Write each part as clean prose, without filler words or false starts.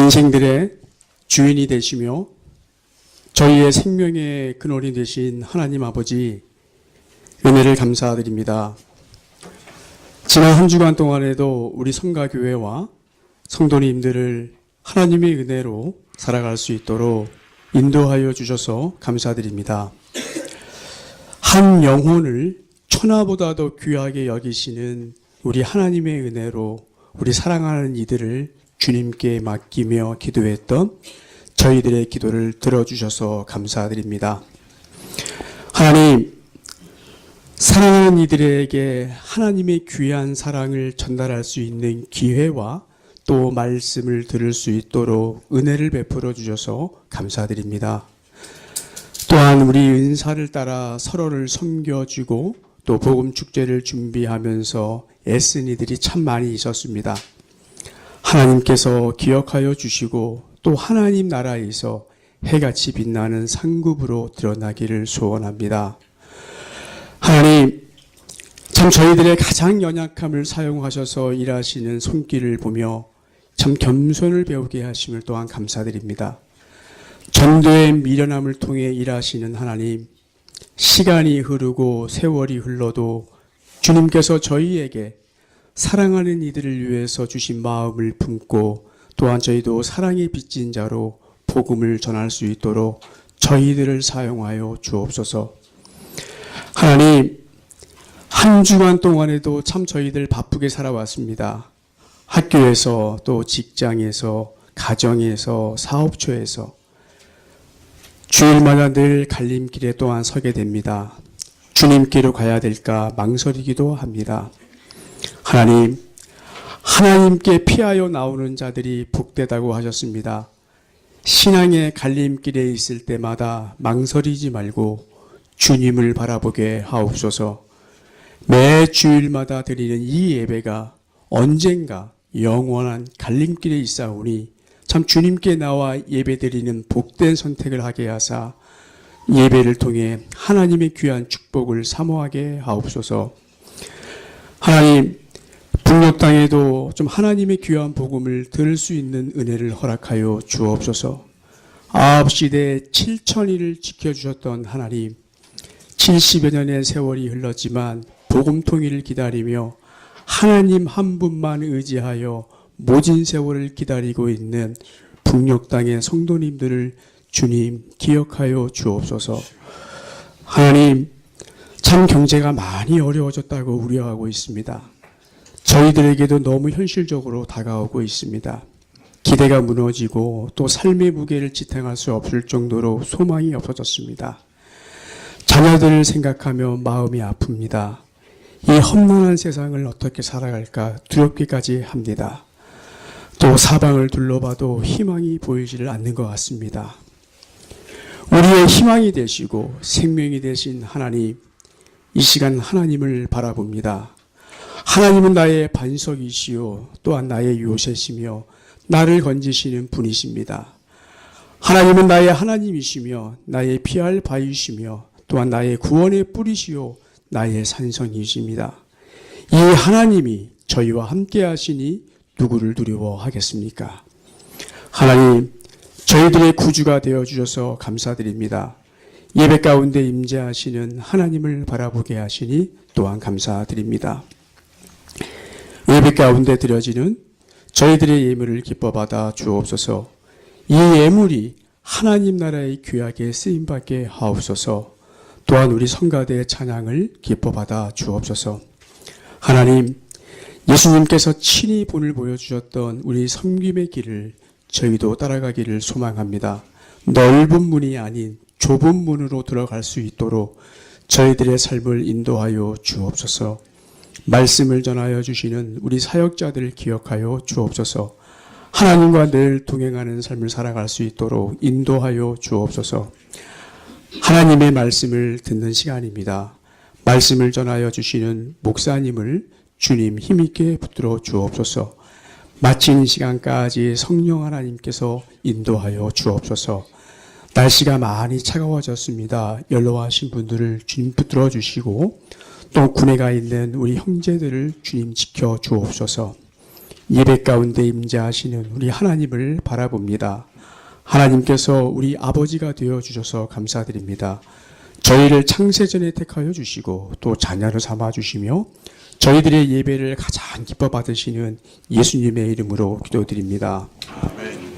인생들의 주인이 되시며 저희의 생명의 근원이 되신 하나님 아버지, 은혜를 감사드립니다. 지난 한 주간 동안에도 우리 성가교회와 성도님들을 하나님의 은혜로 살아갈 수 있도록 인도하여 주셔서 감사드립니다. 한 영혼을 천하보다도 귀하게 여기시는 우리 하나님의 은혜로 우리 사랑하는 이들을 주님께 맡기며 기도했던 저희들의 기도를 들어주셔서 감사드립니다. 하나님, 사랑하는 이들에게 하나님의 귀한 사랑을 전달할 수 있는 기회와 또 말씀을 들을 수 있도록 은혜를 베풀어 주셔서 감사드립니다. 또한 우리 은사를 따라 서로를 섬겨주고 또 복음 축제를 준비하면서 애쓴 이들이 참 많이 있었습니다. 하나님께서 기억하여 주시고 또 하나님 나라에서 해같이 빛나는 상급으로 드러나기를 소원합니다. 하나님, 참 저희들의 가장 연약함을 사용하셔서 일하시는 손길을 보며 참 겸손을 배우게 하심을 또한 감사드립니다. 전도의 미련함을 통해 일하시는 하나님, 시간이 흐르고 세월이 흘러도 주님께서 저희에게 사랑하는 이들을 위해서 주신 마음을 품고 또한 저희도 사랑의 빚진 자로 복음을 전할 수 있도록 저희들을 사용하여 주옵소서. 하나님, 한 주간 동안에도 참 저희들 바쁘게 살아왔습니다. 학교에서 또 직장에서 가정에서 사업처에서 주일마다 늘 갈림길에 또한 서게 됩니다. 주님께로 가야 될까 망설이기도 합니다. 하나님, 하나님께 피하여 나오는 자들이 복되다고 하셨습니다. 신앙의 갈림길에 있을 때마다 망설이지 말고 주님을 바라보게 하옵소서. 매 주일마다 드리는 이 예배가 언젠가 영원한 갈림길에 있사오니 참 주님께 나와 예배드리는 복된 선택을 하게 하사 예배를 통해 하나님의 귀한 축복을 사모하게 하옵소서. 하나님, 북녘 땅에도 좀 하나님의 귀한 복음을 들을 수 있는 은혜를 허락하여 주옵소서. 아합 시대에 7,000일을 지켜주셨던 하나님, 70여 년의 세월이 흘렀지만 복음통일을 기다리며 하나님 한 분만 의지하여 모진 세월을 기다리고 있는 북녘 땅의 성도님들을 주님 기억하여 주옵소서. 하나님, 참 경제가 많이 어려워졌다고 우려하고 있습니다. 저희들에게도 너무 현실적으로 다가오고 있습니다. 기대가 무너지고 또 삶의 무게를 지탱할 수 없을 정도로 소망이 없어졌습니다. 자녀들을 생각하며 마음이 아픕니다. 이 험난한 세상을 어떻게 살아갈까 두렵기까지 합니다. 또 사방을 둘러봐도 희망이 보이지를 않는 것 같습니다. 우리의 희망이 되시고 생명이 되신 하나님, 이 시간 하나님을 바라봅니다. 하나님은 나의 반석이시요 또한 나의 요새시며 나를 건지시는 분이십니다. 하나님은 나의 하나님이시며 나의 피할 바위시며 또한 나의 구원의 뿌리시요 나의 산성이십니다. 이 하나님이 저희와 함께 하시니 누구를 두려워하겠습니까? 하나님, 저희들의 구주가 되어주셔서 감사드립니다. 예배 가운데 임재하시는 하나님을 바라보게 하시니 또한 감사드립니다. 예배 가운데 드려지는 저희들의 예물을 기뻐 받아 주옵소서. 이 예물이 하나님 나라의 귀하게 쓰임받게 하옵소서. 또한 우리 성가대의 찬양을 기뻐 받아 주옵소서. 하나님, 예수님께서 친히 본을 보여주셨던 우리 섬김의 길을 저희도 따라가기를 소망합니다. 넓은 문이 아닌 좁은 문으로 들어갈 수 있도록 저희들의 삶을 인도하여 주옵소서. 말씀을 전하여 주시는 우리 사역자들을 기억하여 주옵소서. 하나님과 늘 동행하는 삶을 살아갈 수 있도록 인도하여 주옵소서. 하나님의 말씀을 듣는 시간입니다. 말씀을 전하여 주시는 목사님을 주님 힘있게 붙들어 주옵소서. 마치는 시간까지 성령 하나님께서 인도하여 주옵소서. 날씨가 많이 차가워졌습니다. 연로하신 분들을 주님 붙들어 주시고 또 군에 가 있는 우리 형제들을 주님 지켜 주옵소서. 예배 가운데 임재하시는 우리 하나님을 바라봅니다. 하나님께서 우리 아버지가 되어 주셔서 감사드립니다. 저희를 창세전에 택하여 주시고 또 자녀로 삼아 주시며 저희들의 예배를 가장 기뻐 받으시는 예수님의 이름으로 기도드립니다. 아멘.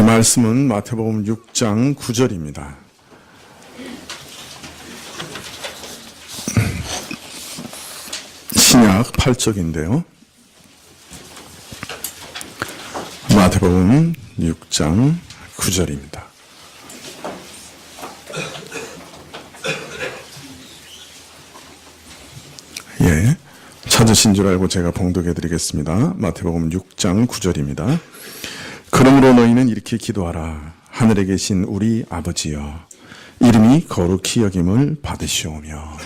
말씀은 마태복음 6장 9절입니다. 신약 8쪽인데요. 마태복음 6장 9절입니다. 예, 찾으신 줄 알고 제가 봉독해 드리겠습니다. 마태복음 6장 9절입니다. 그러므로 너희는 이렇게 기도하라. 하늘에 계신 우리 아버지여, 이름이 거룩히 여김을 받으시오며.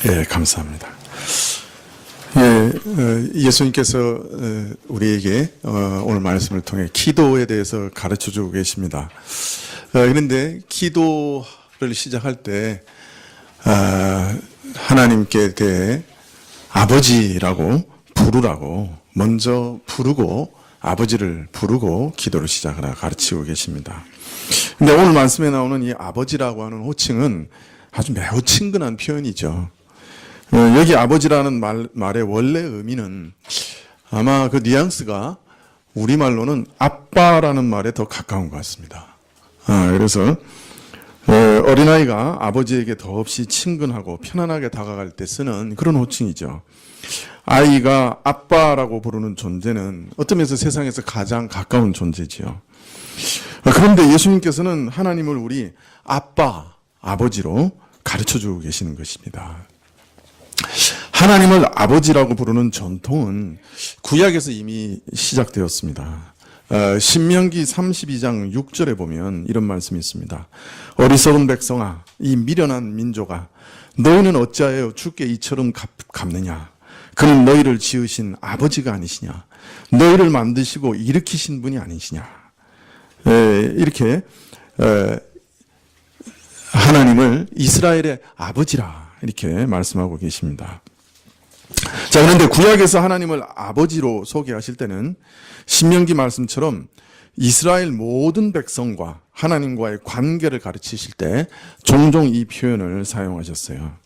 예, 감사합니다. 예, 예수님께서 우리에게 오늘 말씀을 통해 기도에 대해서 가르쳐 주고 계십니다. 그런데 기도를 시작할 때 하나님께 대해 아버지라고 부르라고 먼저 부르고 아버지를 부르고 기도를 시작하라 가르치고 계십니다. 근데 오늘 말씀에 나오는 이 아버지라고 하는 호칭은 아주 매우 친근한 표현이죠. 여기 아버지라는 말의 원래 의미는 아마 그 뉘앙스가 우리말로는 아빠라는 말에 더 가까운 것 같습니다. 그래서 어린아이가 아버지에게 더없이 친근하고 편안하게 다가갈 때 쓰는 그런 호칭이죠. 아이가 아빠라고 부르는 존재는 어떤 면에서 세상에서 가장 가까운 존재지요. 그런데 예수님께서는 하나님을 우리 아빠, 아버지로 가르쳐주고 계시는 것입니다. 하나님을 아버지라고 부르는 전통은 구약에서 이미 시작되었습니다. 신명기 32장 6절에 보면 이런 말씀이 있습니다. 어리석은 백성아, 이 미련한 민족아, 너희는 어찌하여 주께 이처럼 갚느냐? 그는 너희를 지으신 아버지가 아니시냐? 너희를 만드시고 일으키신 분이 아니시냐? 이렇게 하나님을 이스라엘의 아버지라 이렇게 말씀하고 계십니다. 자, 그런데 구약에서 하나님을 아버지로 소개하실 때는 신명기 말씀처럼 이스라엘 모든 백성과 하나님과의 관계를 가르치실 때 종종 이 표현을 사용하셨어요.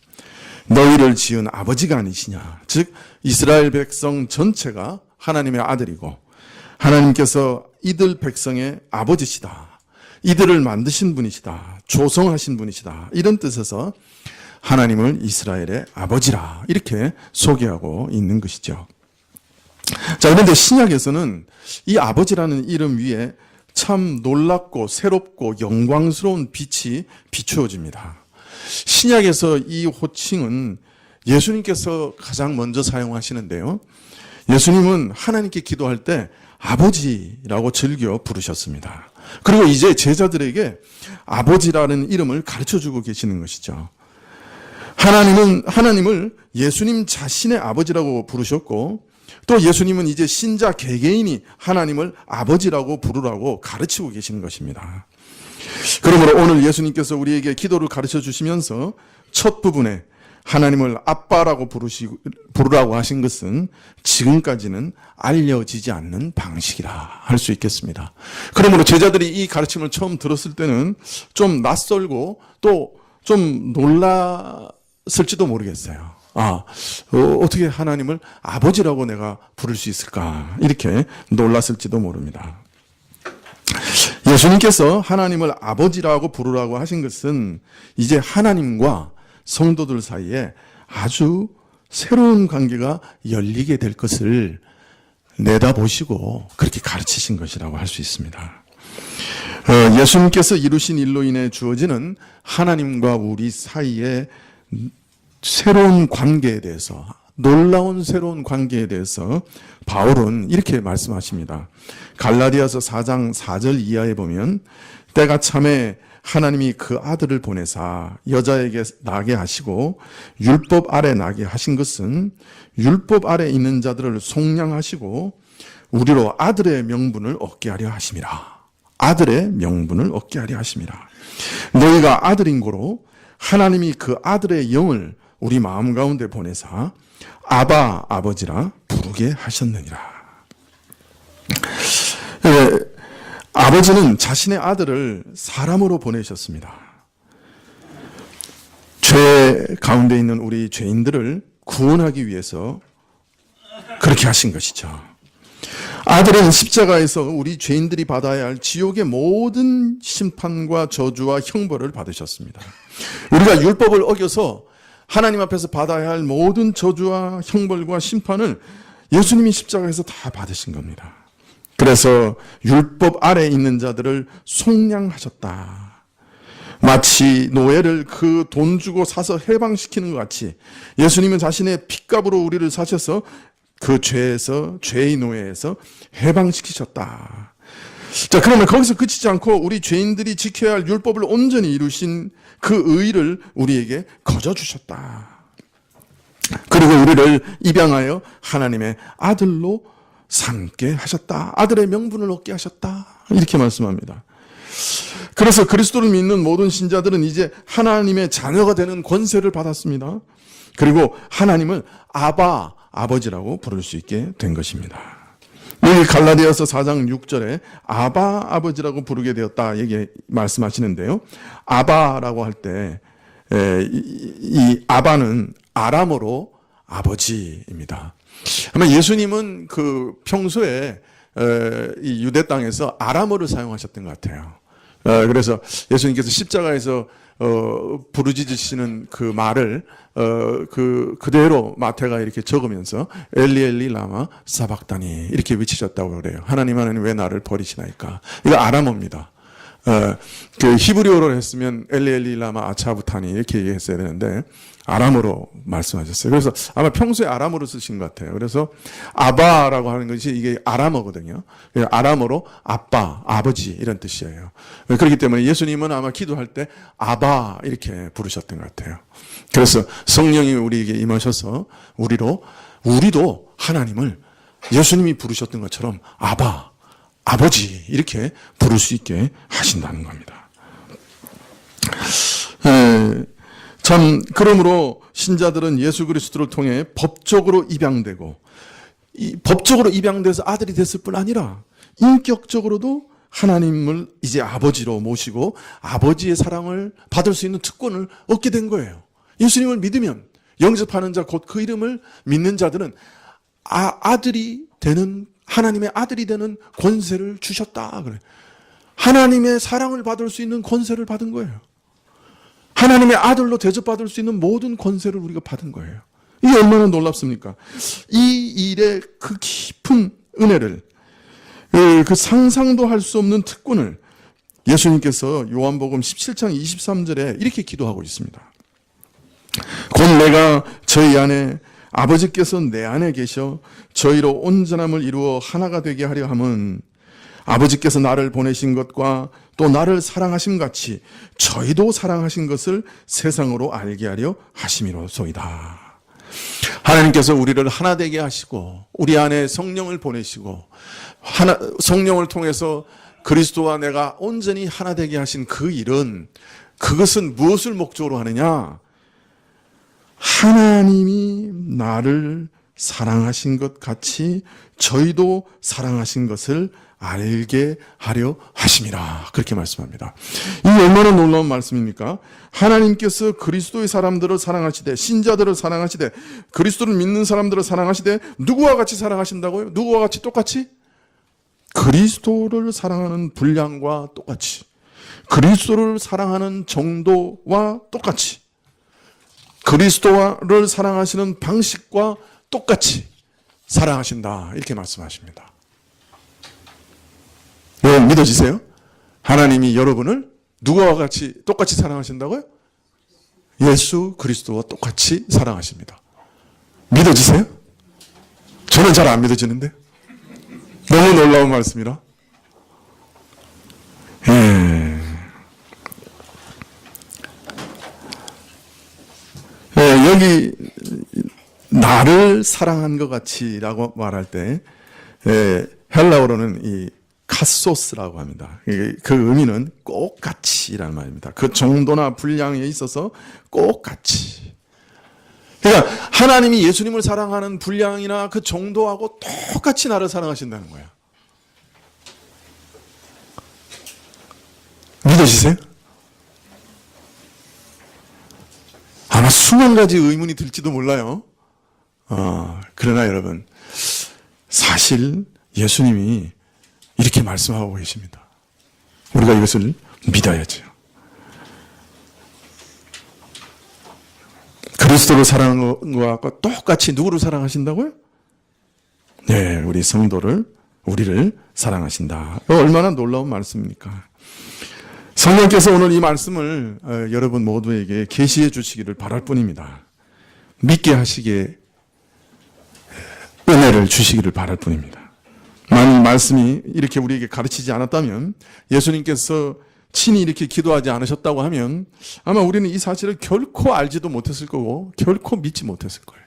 너희를 지은 아버지가 아니시냐. 즉 이스라엘 백성 전체가 하나님의 아들이고 하나님께서 이들 백성의 아버지시다. 이들을 만드신 분이시다. 조성하신 분이시다. 이런 뜻에서 하나님을 이스라엘의 아버지라 이렇게 소개하고 있는 것이죠. 자, 그런데 신약에서는 이 아버지라는 이름 위에 참 놀랍고 새롭고 영광스러운 빛이 비추어집니다. 신약에서 이 호칭은 예수님께서 가장 먼저 사용하시는데요. 예수님은 하나님께 기도할 때 아버지라고 즐겨 부르셨습니다. 그리고 이제 제자들에게 아버지라는 이름을 가르쳐주고 계시는 것이죠. 하나님을 예수님 자신의 아버지라고 부르셨고 또 예수님은 이제 신자 개개인이 하나님을 아버지라고 부르라고 가르치고 계시는 것입니다. 그러므로 오늘 예수님께서 우리에게 기도를 가르쳐 주시면서 첫 부분에 하나님을 아빠라고 부르라고 하신 것은 지금까지는 알려지지 않는 방식이라 할 수 있겠습니다. 그러므로 제자들이 이 가르침을 처음 들었을 때는 좀 낯설고 또 좀 놀랐을지도 모르겠어요. 어떻게 하나님을 아버지라고 내가 부를 수 있을까? 이렇게 놀랐을지도 모릅니다. 예수님께서 하나님을 아버지라고 부르라고 하신 것은 이제 하나님과 성도들 사이에 아주 새로운 관계가 열리게 될 것을 내다보시고 그렇게 가르치신 것이라고 할 수 있습니다. 예수님께서 이루신 일로 인해 주어지는 하나님과 우리 사이의 새로운 관계에 대해서, 놀라운 새로운 관계에 대해서 바울은 이렇게 말씀하십니다. 갈라디아서 4장 4절 이하에 보면 때가 참에 하나님이 그 아들을 보내사 여자에게 나게 하시고 율법 아래 나게 하신 것은 율법 아래 있는 자들을 속량하시고 우리로 아들의 명분을 얻게 하려 하심이라. 아들의 명분을 얻게 하려 하심이라. 너희가 아들인 고로 하나님이 그 아들의 영을 우리 마음 가운데 보내사 아바 아버지라 부르게 하셨느니라. 아버지는 자신의 아들을 사람으로 보내셨습니다. 죄 가운데 있는 우리 죄인들을 구원하기 위해서 그렇게 하신 것이죠. 아들은 십자가에서 우리 죄인들이 받아야 할 지옥의 모든 심판과 저주와 형벌을 받으셨습니다. 우리가 율법을 어겨서 하나님 앞에서 받아야 할 모든 저주와 형벌과 심판을 예수님이 십자가에서 다 받으신 겁니다. 그래서 율법 아래 있는 자들을 속량하셨다. 마치 노예를 그 돈 주고 사서 해방시키는 것 같이 예수님은 자신의 핏값으로 우리를 사셔서 그 죄의 노예에서 해방시키셨다. 자, 그러면 거기서 그치지 않고 우리 죄인들이 지켜야 할 율법을 온전히 이루신 그 의를 우리에게 거저주셨다. 그리고 우리를 입양하여 하나님의 아들로 삼게 하셨다. 아들의 명분을 얻게 하셨다. 이렇게 말씀합니다. 그래서 그리스도를 믿는 모든 신자들은 이제 하나님의 자녀가 되는 권세를 받았습니다. 그리고 하나님을 아버지라고 부를 수 있게 된 것입니다. 여기 갈라디아서 4장 6절에 아바 아버지라고 부르게 되었다 얘기 말씀하시는데요. 아바라고 할 때 이 아바는 아람어로 아버지입니다. 아마 예수님은 그 평소에 이 유대 땅에서 아람어를 사용하셨던 것 같아요. 그래서 예수님께서 십자가에서 부르짖으시는 그 말을 그대로 마태가 이렇게 적으면서 엘리 엘리 라마 사박다니 이렇게 외치셨다고 그래요. 하나님 하나님 왜 나를 버리시나이까. 이거 아람어입니다. 그 히브리어로 했으면 엘리 엘리 라마 아차부타니 이렇게 얘기했어야 되는데 아람어로 말씀하셨어요. 그래서 아마 평소에 아람어로 쓰신 것 같아요. 그래서 아바라고 하는 것이 이게 아람어거든요. 아람어로 아빠, 아버지 이런 뜻이에요. 그렇기 때문에 예수님은 아마 기도할 때 아바 이렇게 부르셨던 것 같아요. 그래서 성령이 우리에게 임하셔서 우리도 하나님을 예수님이 부르셨던 것처럼 아바, 아버지 이렇게 부를 수 있게 하신다는 겁니다. 참 그러므로 신자들은 예수 그리스도를 통해 법적으로 입양되고 이 법적으로 입양돼서 아들이 됐을 뿐 아니라 인격적으로도 하나님을 이제 아버지로 모시고 아버지의 사랑을 받을 수 있는 특권을 얻게 된 거예요. 예수님을 믿으면 영접하는 자 곧 그 이름을 믿는 자들은 아들이 되는 하나님의 아들이 되는 권세를 주셨다 그래. 하나님의 사랑을 받을 수 있는 권세를 받은 거예요. 하나님의 아들로 대접받을 수 있는 모든 권세를 우리가 받은 거예요. 이게 얼마나 놀랍습니까? 이 일의 그 깊은 은혜를, 그 상상도 할 수 없는 특권을 예수님께서 요한복음 17장 23절에 이렇게 기도하고 있습니다. 곧 내가 저희 안에 아버지께서 내 안에 계셔 저희로 온전함을 이루어 하나가 되게 하려 함은 아버지께서 나를 보내신 것과 또 나를 사랑하심 같이 저희도 사랑하신 것을 세상으로 알게 하려 하심이로소이다. 하나님께서 우리를 하나 되게 하시고 우리 안에 성령을 보내시고 성령을 통해서 그리스도와 내가 온전히 하나 되게 하신 그 일은 그것은 무엇을 목적으로 하느냐? 하나님이 나를 사랑하신 것 같이 저희도 사랑하신 것을 알게 하려 하심이라. 그렇게 말씀합니다. 이 얼마나 놀라운 말씀입니까? 하나님께서 그리스도의 사람들을 사랑하시되 신자들을 사랑하시되 그리스도를 믿는 사람들을 사랑하시되 누구와 같이 사랑하신다고요? 누구와 같이 똑같이? 그리스도를 사랑하는 분량과 똑같이 그리스도를 사랑하는 정도와 똑같이 그리스도를 사랑하시는 방식과 똑같이 사랑하신다. 이렇게 말씀하십니다. 왜 믿어지세요? 하나님이 여러분을 누구와 같이 똑같이 사랑하신다고요? 예수 그리스도와 똑같이 사랑하십니다. 믿어지세요? 저는 잘 안 믿어지는데 너무 놀라운 말씀이라. 여기 나를 사랑한 것 같이라고 말할 때 헬라어로는 이 카소스라고 합니다. 그 의미는 꼭 같이라는 말입니다. 그 정도나 분량에 있어서 꼭 같이. 그러니까 하나님이 예수님을 사랑하는 분량이나 그 정도하고 똑같이 나를 사랑하신다는 거야. 믿어지세요? 아마 수만 가지 의문이 들지도 몰라요. 그러나 여러분, 사실 예수님이 이렇게 말씀하고 계십니다. 우리가 이것을 믿어야죠. 그리스도를 사랑한 것과 똑같이 누구를 사랑하신다고요? 네, 우리 성도를, 우리를 사랑하신다. 얼마나 놀라운 말씀입니까? 성령께서 오늘 이 말씀을 여러분 모두에게 계시해 주시기를 바랄 뿐입니다. 믿게 하시기에 은혜를 주시기를 바랄 뿐입니다. 만일 말씀이 이렇게 우리에게 가르치지 않았다면 예수님께서 친히 이렇게 기도하지 않으셨다고 하면 아마 우리는 이 사실을 결코 알지도 못했을 거고 결코 믿지 못했을 거예요.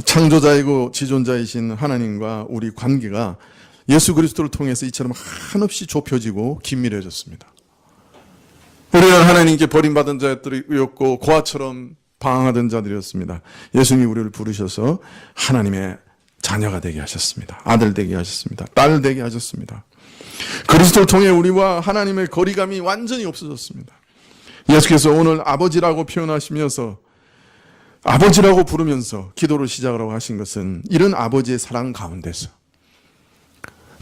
창조자이고 지존자이신 하나님과 우리 관계가 예수 그리스도를 통해서 이처럼 한없이 좁혀지고 긴밀해졌습니다. 우리는 하나님께 버림받은 자들이었고 고아처럼 방황하던 자들이었습니다. 예수님이 우리를 부르셔서 하나님의 자녀가 되게 하셨습니다. 아들 되게 하셨습니다. 딸 되게 하셨습니다. 그리스도를 통해 우리와 하나님의 거리감이 완전히 없어졌습니다. 예수께서 오늘 아버지라고 표현하시면서 아버지라고 부르면서 기도를 시작하라고 하신 것은 이런 아버지의 사랑 가운데서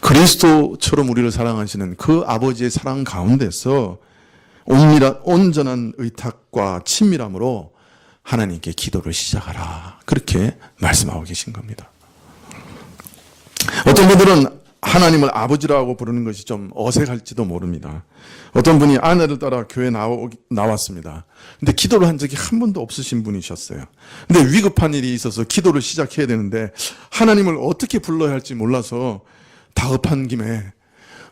그리스도처럼 우리를 사랑하시는 그 아버지의 사랑 가운데서 온전한 의탁과 친밀함으로 하나님께 기도를 시작하라. 그렇게 말씀하고 계신 겁니다. 어떤 분들은 하나님을 아버지라고 부르는 것이 좀 어색할지도 모릅니다. 어떤 분이 아내를 따라 교회에 나왔습니다. 근데 기도를 한 적이 한 번도 없으신 분이셨어요. 근데 위급한 일이 있어서 기도를 시작해야 되는데 하나님을 어떻게 불러야 할지 몰라서 다급한 김에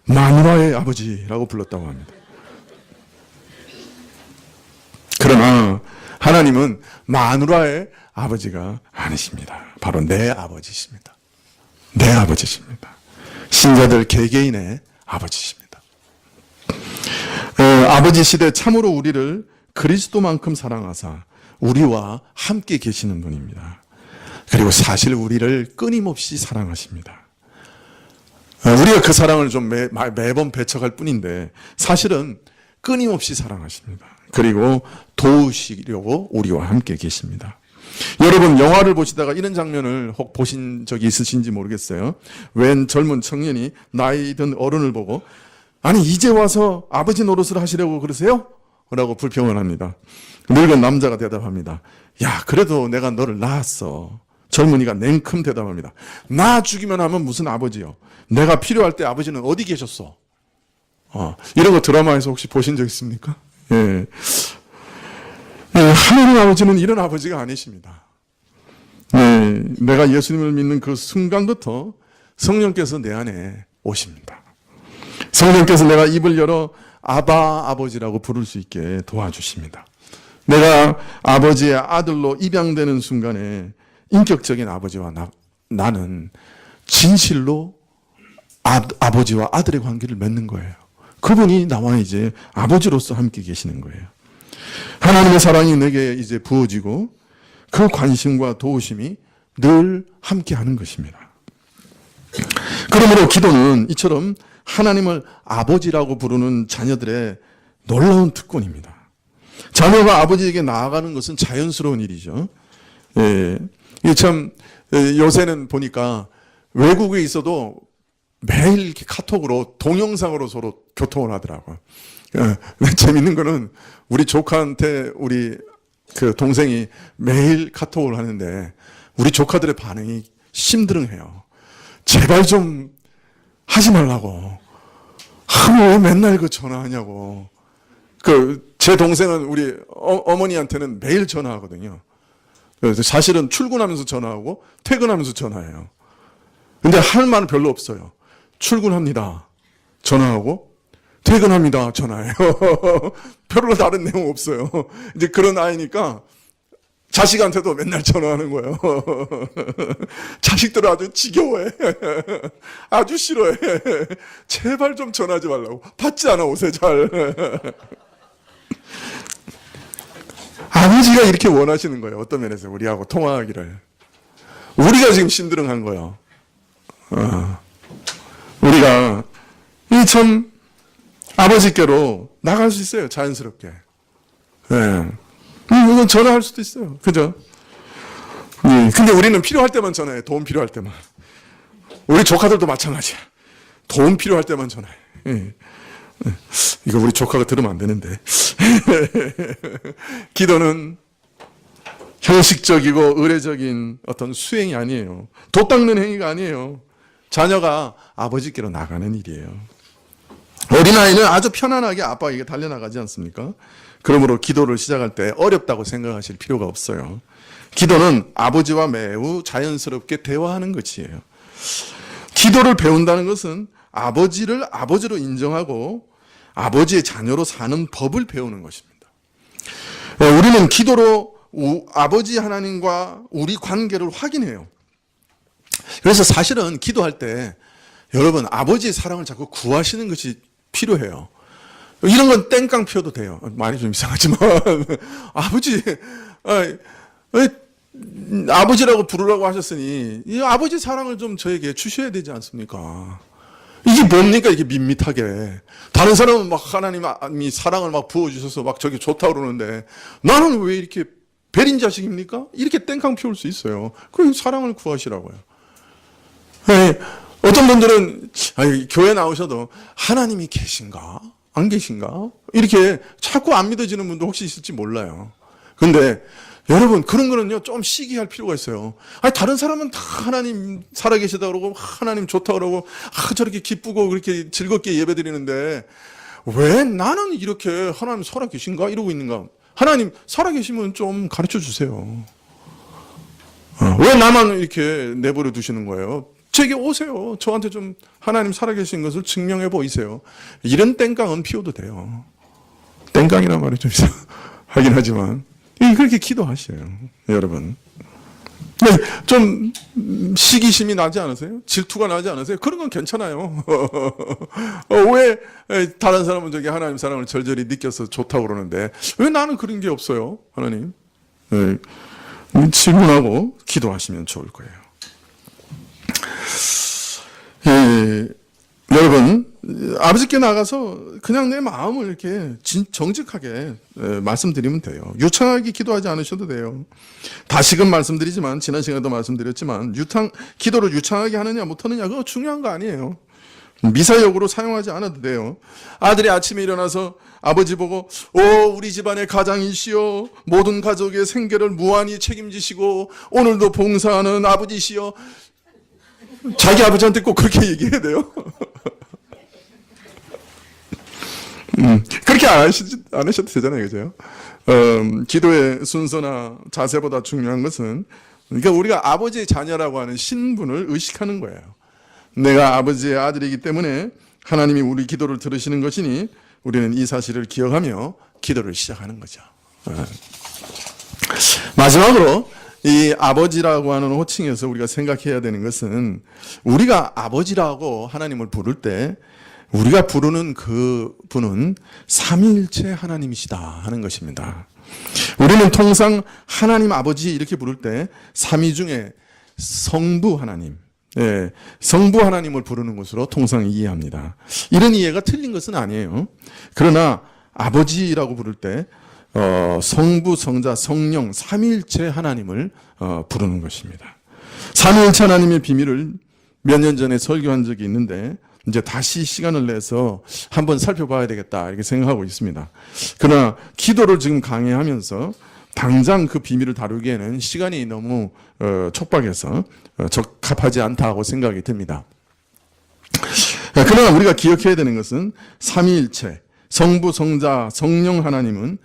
마누라의 아버지라고 불렀다고 합니다. 그러나 하나님은 마누라의 아버지가 아니십니다. 바로 내 아버지십니다. 내 아버지십니다. 신자들 개개인의 아버지십니다. 아버지 시대 참으로 우리를 그리스도만큼 사랑하사 우리와 함께 계시는 분입니다. 그리고 사실 우리를 끊임없이 사랑하십니다. 우리가 그 사랑을 좀 매번 배척할 뿐인데 사실은 끊임없이 사랑하십니다. 그리고 도우시려고 우리와 함께 계십니다. 여러분 영화를 보시다가 이런 장면을 혹 보신 적이 있으신지 모르겠어요. 웬 젊은 청년이 나이 든 어른을 보고 아니 이제 와서 아버지 노릇을 하시려고 그러세요? 라고 불평을 합니다. 늙은 남자가 대답합니다. 야 그래도 내가 너를 낳았어. 젊은이가 냉큼 대답합니다. 나 죽이면 하면 무슨 아버지요. 내가 필요할 때 아버지는 어디 계셨어? 이런 거 드라마에서 혹시 보신 적 있습니까? 예. 하나님 아버지는 이런 아버지가 아니십니다. 네, 내가 예수님을 믿는 그 순간부터 성령께서 내 안에 오십니다. 성령께서 내가 입을 열어 아바 아버지라고 부를 수 있게 도와주십니다. 내가 아버지의 아들로 입양되는 순간에 인격적인 아버지와 나는 진실로 아버지와 아들의 관계를 맺는 거예요. 그분이 나와 이제 아버지로서 함께 계시는 거예요. 하나님의 사랑이 내게 이제 부어지고 그 관심과 도우심이 늘 함께 하는 것입니다. 그러므로 기도는 이처럼 하나님을 아버지라고 부르는 자녀들의 놀라운 특권입니다. 자녀가 아버지에게 나아가는 것은 자연스러운 일이죠. 예. 이게 참, 요새는 보니까 외국에 있어도 매일 이렇게 카톡으로 동영상으로 서로 교통을 하더라고요. 재밌는 거는 우리 조카한테 우리 그 동생이 매일 카톡을 하는데 우리 조카들의 반응이 심드렁해요. 제발 좀 하지 말라고. 왜 맨날 그 전화하냐고. 제 동생은 우리 어머니한테는 매일 전화하거든요. 그래서 사실은 출근하면서 전화하고 퇴근하면서 전화해요. 근데 할 말은 별로 없어요. 출근합니다. 전화하고 퇴근합니다. 전화해요. 별로 다른 내용 없어요. 이제 그런 아이니까 자식한테도 맨날 전화하는 거예요. 자식들 아주 지겨워해. 아주 싫어해. 제발 좀 전화하지 말라고. 받지 않아 옷에 잘. 아버지가 이렇게 원하시는 거예요. 어떤 면에서 우리하고 통화하기를. 우리가 지금 심드렁한 거예요. 우리가 참 아버지께로 나갈 수 있어요. 자연스럽게. 네. 이건 전화할 수도 있어요. 그죠? 근데 우리는 필요할 때만 전화해. 도움 필요할 때만. 우리 조카들도 마찬가지야. 도움 필요할 때만 전화해. 이거 우리 조카가 들으면 안 되는데. 기도는 형식적이고 의례적인 어떤 수행이 아니에요. 돛 닦는 행위가 아니에요. 자녀가 아버지께로 나가는 일이에요. 어린아이는 아주 편안하게 아빠에게 달려나가지 않습니까? 그러므로 기도를 시작할 때 어렵다고 생각하실 필요가 없어요. 기도는 아버지와 매우 자연스럽게 대화하는 것이에요. 기도를 배운다는 것은 아버지를 아버지로 인정하고 아버지의 자녀로 사는 법을 배우는 것입니다. 우리는 기도로 아버지 하나님과 우리 관계를 확인해요. 그래서 사실은 기도할 때 여러분 아버지의 사랑을 자꾸 구하시는 것이 필요해요. 이런 건 땡깡 피워도 돼요. 말이 좀 이상하지만 아버지라고 부르라고 하셨으니 이 아버지 사랑을 좀 저에게 주셔야 되지 않습니까? 이게 뭡니까 이게 밋밋하게. 다른 사람은 막 하나님이 사랑을 막 부어주셔서 막 저기 좋다고 그러는데 나는 왜 이렇게 베린 자식입니까? 이렇게 땡깡 피울 수 있어요. 그 사랑을 구하시라고요. 네, 어떤 분들은 교회 나오셔도 하나님이 계신가? 안 계신가? 이렇게 자꾸 안 믿어지는 분도 혹시 있을지 몰라요. 근데 여러분, 그런 거는요, 좀 시기할 필요가 있어요. 다른 사람은 다 하나님 살아계시다 그러고, 하나님 좋다 그러고, 저렇게 기쁘고, 그렇게 즐겁게 예배 드리는데, 왜 나는 이렇게 하나님 살아계신가? 이러고 있는가? 하나님 살아계시면 좀 가르쳐 주세요. 왜 나만 이렇게 내버려 두시는 거예요? 제게 오세요. 저한테 좀 하나님 살아계신 것을 증명해 보이세요. 이런 땡깡은 피워도 돼요. 땡깡이란 말이 좀 하긴 하지만, 그렇게 기도하셔요, 여러분. 좀 시기심이 나지 않으세요? 질투가 나지 않으세요? 그런 건 괜찮아요. 왜 다른 사람은 저기 하나님 사랑을 절절히 느껴서 좋다고 그러는데 왜 나는 그런 게 없어요, 하나님? 질문하고 기도하시면 좋을 거예요. 여러분, 아버지께 나가서 그냥 내 마음을 이렇게 정직하게 말씀드리면 돼요. 유창하게 기도하지 않으셔도 돼요. 다시금 말씀드리지만, 지난 시간에도 말씀드렸지만, 기도를 유창하게 하느냐 못하느냐 그거 중요한 거 아니에요. 미사역으로 사용하지 않아도 돼요. 아들이 아침에 일어나서 아버지 보고 우리 집안의 가장이시여, 모든 가족의 생계를 무한히 책임지시고 오늘도 봉사하는 아버지시여, 자기 아버지한테 꼭 그렇게 얘기해야 돼요. 그렇게 안 하셔도 되잖아요, 그죠? 기도의 순서나 자세보다 중요한 것은, 그러니까 우리가 아버지의 자녀라고 하는 신분을 의식하는 거예요. 내가 아버지의 아들이기 때문에 하나님이 우리 기도를 들으시는 것이니 우리는 이 사실을 기억하며 기도를 시작하는 거죠. 마지막으로 이 아버지라고 하는 호칭에서 우리가 생각해야 되는 것은, 우리가 아버지라고 하나님을 부를 때 우리가 부르는 그 분은 삼위일체 하나님이시다 하는 것입니다. 우리는 통상 하나님 아버지 이렇게 부를 때 삼위 중에 성부 하나님, 성부 하나님을 부르는 것으로 통상 이해합니다. 이런 이해가 틀린 것은 아니에요. 그러나 아버지라고 부를 때 성부, 성자, 성령, 삼위일체 하나님을 부르는 것입니다. 삼위일체 하나님의 비밀을 몇 년 전에 설교한 적이 있는데 이제 다시 시간을 내서 한번 살펴봐야 되겠다 이렇게 생각하고 있습니다. 그러나 기도를 지금 강의하면서 당장 그 비밀을 다루기에는 시간이 너무 촉박해서 적합하지 않다고 생각이 듭니다. 그러나 우리가 기억해야 되는 것은 삼위일체, 성부, 성자, 성령 하나님은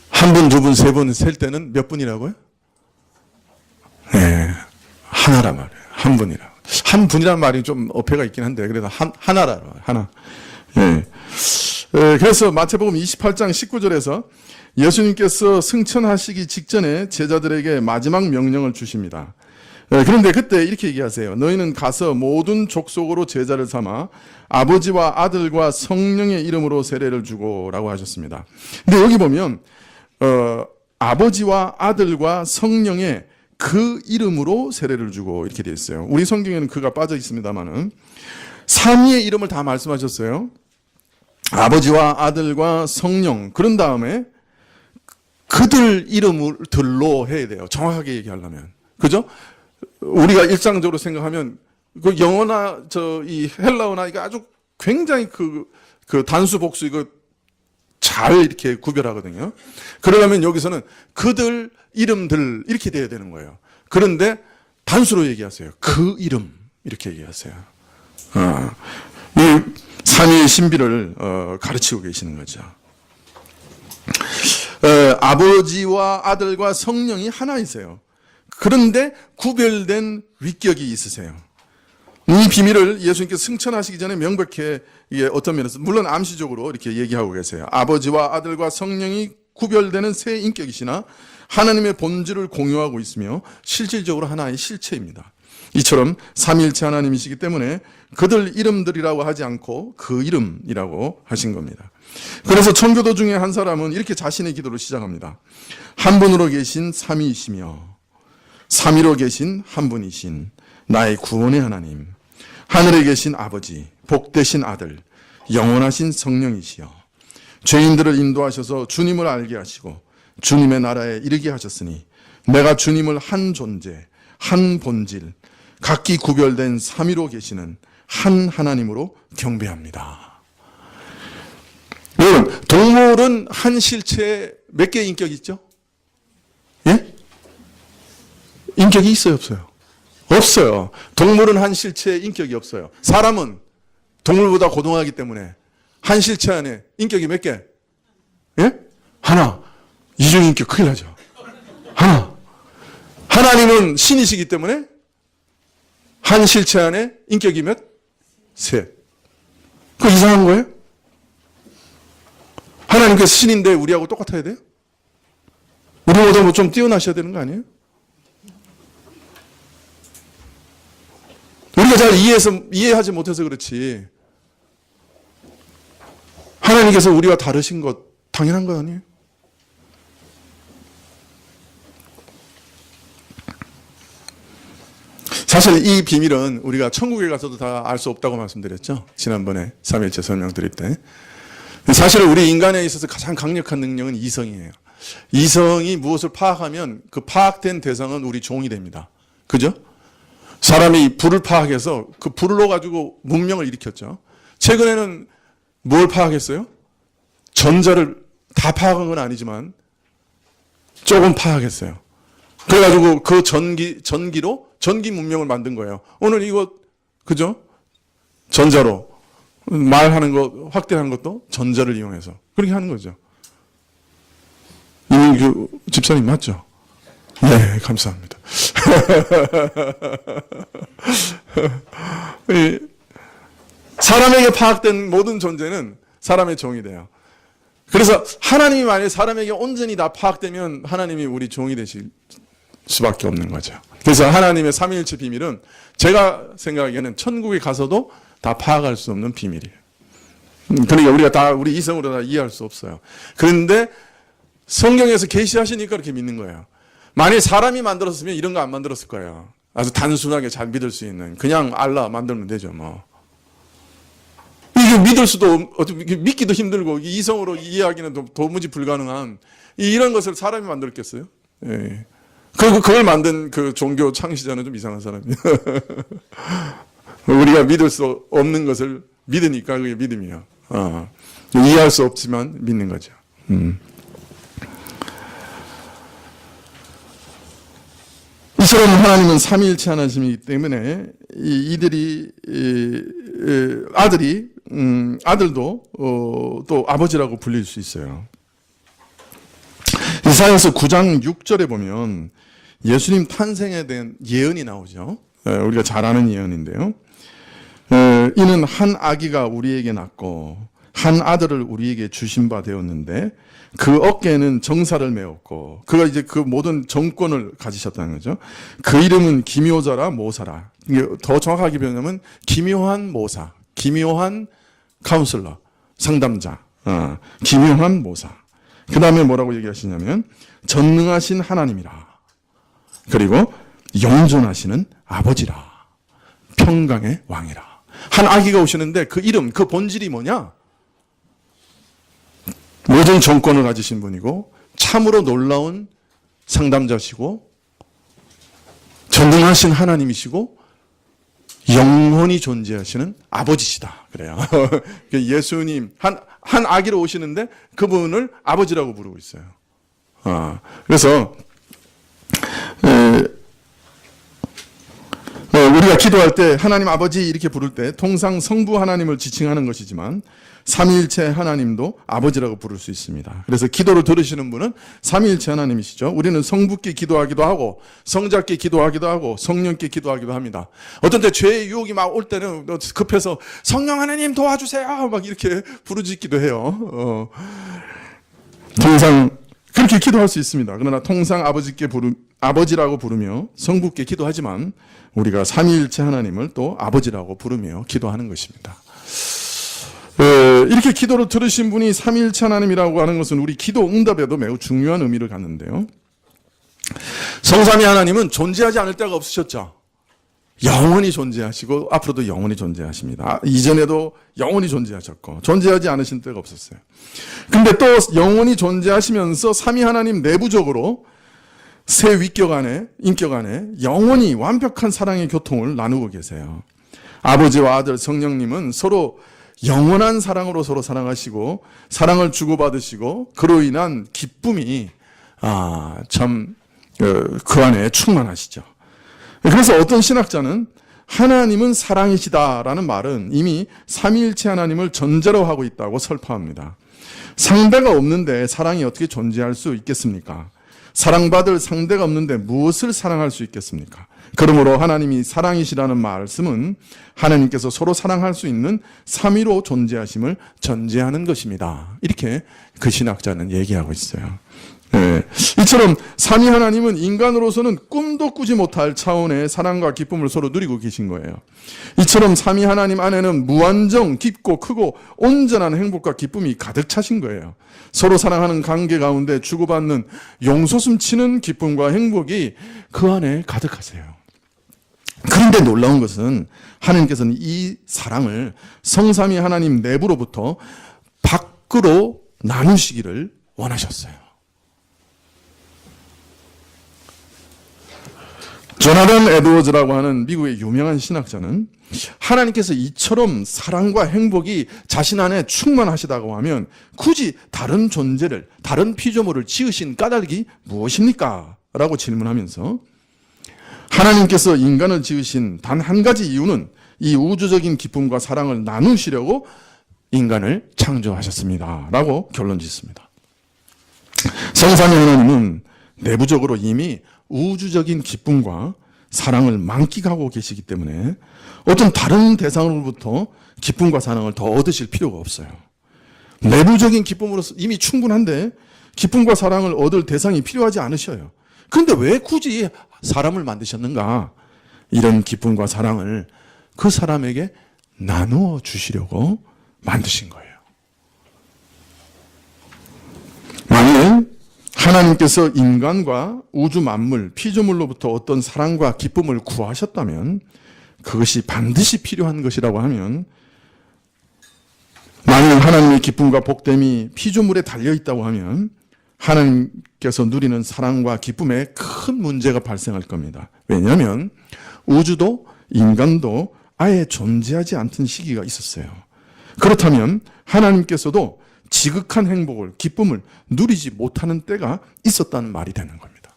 한 분, 두 분, 세 분 셀 때는 몇 분이라고요? 네, 하나란 말이에요. 한 분이라고. 한 분이란 말이 좀 어폐가 있긴 한데 그래도 하나라고. 하나. 예. 그래서 마태복음 28장 19절에서 예수님께서 승천하시기 직전에 제자들에게 마지막 명령을 주십니다. 그런데 그때 이렇게 얘기하세요. 너희는 가서 모든 족속으로 제자를 삼아 아버지와 아들과 성령의 이름으로 세례를 주고라고 하셨습니다. 근데 여기 보면 아버지와 아들과 성령의 그 이름으로 세례를 주고 이렇게 되어 있어요. 우리 성경에는 그가 빠져 있습니다만은 삼위의 이름을 다 말씀하셨어요. 아버지와 아들과 성령. 그런 다음에 그들 이름들로 해야 돼요. 정확하게 얘기하려면. 그죠? 우리가 일상적으로 생각하면 그 영어나 이 헬라어나 이거 아주 굉장히 그 단수 복수 이거 잘 이렇게 구별하거든요. 그러려면 여기서는 그들 이름들 이렇게 돼야 되는 거예요. 그런데 단수로 얘기하세요. 그 이름 이렇게 얘기하세요. 이 삼위의 신비를 가르치고 계시는 거죠. 아버지와 아들과 성령이 하나이세요. 그런데 구별된 위격이 있으세요. 이 비밀을 예수님께서 승천하시기 전에 명백히 이게 어떤 면에서 물론 암시적으로 이렇게 얘기하고 계세요. 아버지와 아들과 성령이 구별되는 세 인격이시나 하나님의 본질을 공유하고 있으며 실질적으로 하나의 실체입니다. 이처럼 삼위일체 하나님이시기 때문에 그들 이름들이라고 하지 않고 그 이름이라고 하신 겁니다. 그래서 청교도 중에 한 사람은 이렇게 자신의 기도를 시작합니다. 한 분으로 계신 삼위이시며 삼위로 계신 한 분이신 나의 구원의 하나님, 하늘에 계신 아버지, 복되신 아들, 영원하신 성령이시여, 죄인들을 인도하셔서 주님을 알게 하시고 주님의 나라에 이르게 하셨으니 내가 주님을 한 존재, 한 본질, 각기 구별된 삼위로 계시는 한 하나님으로 경배합니다. 여러분, 동물은 한 실체에 몇 개의 인격이 있죠? 예? 인격이 있어요, 없어요? 없어요. 동물은 한 실체에 인격이 없어요. 사람은 동물보다 고등하기 때문에 한 실체 안에 인격이 몇 개? 예? 하나. 이중인격 큰일 나죠. 하나. 하나님은 신이시기 때문에 한 실체 안에 인격이 몇? 셋. 그거 이상한 거예요? 하나님께서 신인데 우리하고 똑같아야 돼요? 우리보다 뭐 좀 뛰어나셔야 되는 거 아니에요? 우리가 잘 이해하지 못해서 그렇지. 하나님께서 우리와 다르신 것 당연한 거 아니에요? 사실 이 비밀은 우리가 천국에 가서도 다 알 수 없다고 말씀드렸죠. 지난번에 삼위일체 설명드릴 때. 사실 우리 인간에 있어서 가장 강력한 능력은 이성이에요. 이성이 무엇을 파악하면 그 파악된 대상은 우리 종이 됩니다. 그죠? 사람이 불을 파악해서 그 불로 가지고 문명을 일으켰죠. 최근에는 뭘 파악했어요? 전자를 다 파악한 건 아니지만 조금 파악했어요. 그래가지고 그 전기로 전기 문명을 만든 거예요. 오늘 이거 그죠? 전자로 말하는 거 확대하는 것도 전자를 이용해서 그렇게 하는 거죠. 이민규 집사님 맞죠? 네, 감사합니다. 사람에게 파악된 모든 존재는 사람의 종이 돼요. 그래서 하나님이 만약에 사람에게 온전히 다 파악되면 하나님이 우리 종이 되실 수밖에 없는 거죠. 그래서 하나님의 삼위일체 비밀은 제가 생각하기에는 천국에 가서도 다 파악할 수 없는 비밀이에요. 그러니까 우리가 다 우리 이성으로 다 이해할 수 없어요. 그런데 성경에서 계시하시니까 그렇게 믿는 거예요. 만일 사람이 만들었으면 이런 거 안 만들었을 거예요. 아주 단순하게 잘 믿을 수 있는 그냥 알라 만들면 되죠 뭐. 이게 믿을 수도 믿기도 힘들고 이성으로 이해하기는 도무지 불가능한 이런 것을 사람이 만들었겠어요? 예. 그리고 그걸 만든 그 종교 창시자는 좀 이상한 사람이에요. 우리가 믿을 수 없는 것을 믿으니까 그게 믿음이에요. 이해할 수 없지만 믿는 거죠. 이처럼 하나님은 삼위일체 하나님이기 때문에 아들도 또 아버지라고 불릴 수 있어요. 이사야서 9장 6절에 보면 예수님 탄생에 대한 예언이 나오죠. 우리가 잘 아는 예언인데요. 이는 한 아기가 우리에게 낳고 한 아들을 우리에게 주신 바 되었는데 그 어깨에는 정사를 메었고 그가 이제 그 모든 정권을 가지셨다는 거죠. 그 이름은 기묘자라 모사라. 더 정확하게 표현하면 기묘한 모사, 기묘한 카운슬러, 상담자, 기묘한 모사. 그 다음에 뭐라고 얘기하시냐면 전능하신 하나님이라. 그리고 영존하시는 아버지라. 평강의 왕이라. 한 아기가 오시는데 그 이름, 그 본질이 뭐냐? 모든 정권을 가지신 분이고 참으로 놀라운 상담자시고 전능하신 하나님이시고 영원히 존재하시는 아버지시다. 그래요. 예수님 한 아기로 오시는데 그분을 아버지라고 부르고 있어요. 그래서 우리가 기도할 때 하나님 아버지 이렇게 부를 때 통상 성부 하나님을 지칭하는 것이지만 삼위일체 하나님도 아버지라고 부를 수 있습니다. 그래서 기도를 들으시는 분은 삼위일체 하나님이시죠. 우리는 성부께 기도하기도 하고 성자께 기도하기도 하고 성령께 기도하기도 합니다. 어떤 때 죄의 유혹이 막 올 때는 급해서 성령 하나님 도와주세요 막 이렇게 부르짖기도 해요. 통상 그렇게 기도할 수 있습니다. 그러나 통상 아버지라고 부르며 성부께 기도하지만 우리가 삼위일체 하나님을 또 아버지라고 부르며 기도하는 것입니다. 이렇게 기도를 들으신 분이 삼위일체 하나님이라고 하는 것은 우리 기도 응답에도 매우 중요한 의미를 갖는데요. 성삼위 하나님은 존재하지 않을 때가 없으셨죠. 영원히 존재하시고 앞으로도 영원히 존재하십니다. 이전에도 영원히 존재하셨고 존재하지 않으신 때가 없었어요. 근데 또 영원히 존재하시면서 삼위 하나님 내부적으로 세 위격 안에, 인격 안에 영원히 완벽한 사랑의 교통을 나누고 계세요. 아버지와 아들, 성령님은 서로 영원한 사랑으로 서로 사랑하시고 사랑을 주고받으시고 그로 인한 기쁨이 참 그 안에 충만하시죠. 그래서 어떤 신학자는 하나님은 사랑이시다라는 말은 이미 삼위일체 하나님을 전제로 하고 있다고 설파합니다. 상대가 없는데 사랑이 어떻게 존재할 수 있겠습니까? 사랑받을 상대가 없는데 무엇을 사랑할 수 있겠습니까? 그러므로 하나님이 사랑이시라는 말씀은 하나님께서 서로 사랑할 수 있는 삼위로 존재하심을 전제하는 것입니다. 이렇게 그 신학자는 얘기하고 있어요. 네. 이처럼 삼위 하나님은 인간으로서는 꿈도 꾸지 못할 차원의 사랑과 기쁨을 서로 누리고 계신 거예요. 이처럼 삼위 하나님 안에는 무한정 깊고 크고 온전한 행복과 기쁨이 가득 차신 거예요. 서로 사랑하는 관계 가운데 주고받는 용솟음 치는 기쁨과 행복이 그 안에 가득하세요. 그런데 놀라운 것은 하나님께서는 이 사랑을 성삼위 하나님 내부로부터 밖으로 나누시기를 원하셨어요. 조나단 에드워즈라고 하는 미국의 유명한 신학자는 하나님께서 이처럼 사랑과 행복이 자신 안에 충만하시다고 하면 굳이 다른 존재를, 다른 피조물을 지으신 까닭이 무엇입니까? 라고 질문하면서 하나님께서 인간을 지으신 단 한 가지 이유는 이 우주적인 기쁨과 사랑을 나누시려고 인간을 창조하셨습니다. 라고 결론 짓습니다. 성삼위 하나님은 내부적으로 이미 우주적인 기쁨과 사랑을 만끽하고 계시기 때문에 어떤 다른 대상으로부터 기쁨과 사랑을 더 얻으실 필요가 없어요. 내부적인 기쁨으로서 이미 충분한데 기쁨과 사랑을 얻을 대상이 필요하지 않으셔요. 그런데 왜 굳이 사람을 만드셨는가? 이런 기쁨과 사랑을 그 사람에게 나누어 주시려고 만드신 거예요. 만일 하나님께서 인간과 우주 만물, 피조물로부터 어떤 사랑과 기쁨을 구하셨다면 그것이 반드시 필요한 것이라고 하면 만일 하나님의 기쁨과 복됨이 피조물에 달려있다고 하면 하나님께서 누리는 사랑과 기쁨에 큰 문제가 발생할 겁니다. 왜냐하면 우주도 인간도 아예 존재하지 않던 시기가 있었어요. 그렇다면 하나님께서도 지극한 행복을, 기쁨을 누리지 못하는 때가 있었다는 말이 되는 겁니다.